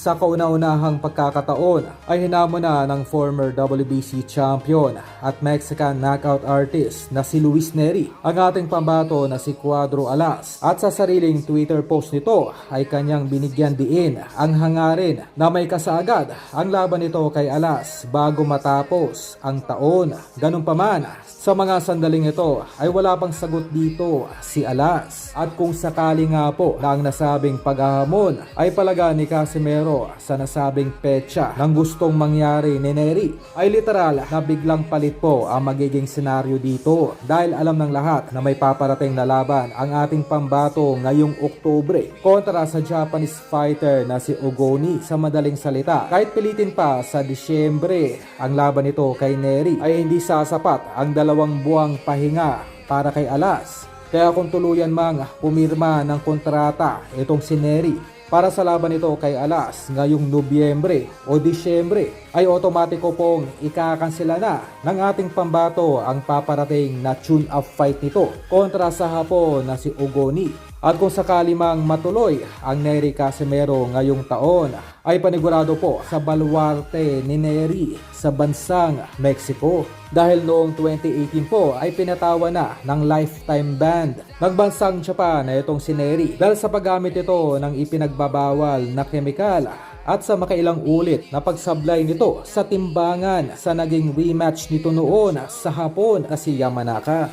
Sa kauna-unahang pagkakataon ay hinamon na ng former WBC champion at Mexican knockout artist na si Luis Nery ang ating pambato na si Cuadro Alas, at sa sariling Twitter post nito ay kanyang binigyan diin ang hangarin na may kasaagad ang laban nito kay Alas bago matapos ang taon. Ganun pa man, sa mga sandaling ito ay wala pang sagot dito si Alas, at kung sakali nga po na ang nasabing paghahamon ay palaga ni Casimero sa nasabing petsa ng gustong mangyari ni Nery, ay literal na biglang palit po ang magiging senaryo dito, dahil alam ng lahat na may paparating na laban ang ating pambato ngayong Oktubre kontra sa Japanese fighter na si Ogoni. Sa madaling salita, kahit pilitin pa sa Disyembre ang laban nito kay Nery ay hindi sasapat ang 2 buwang pahinga para kay Alas. Kaya kung tuluyan mang pumirma ng kontrata itong si Nery para sa laban nito kay Alas ngayong Nobyembre o Disyembre, ay otomatiko pong ikakansela na ng ating pambato ang paparating na tune-up fight nito kontra sa Hapon na si Ogoni. At kung sakali mang matuloy ang Nery Casimero ngayong taon, ay panigurado po sa baluarte ni Nery sa bansang Mexico, dahil noong 2018 po ay pinatawa na ng lifetime ban ng bansang Japan na itong si Nery dahil sa paggamit ito ng ipinagbabawal na kemikal at sa makailang ulit na pagsablay nito sa timbangan sa naging rematch nito noon sa Hapon na si Yamanaka.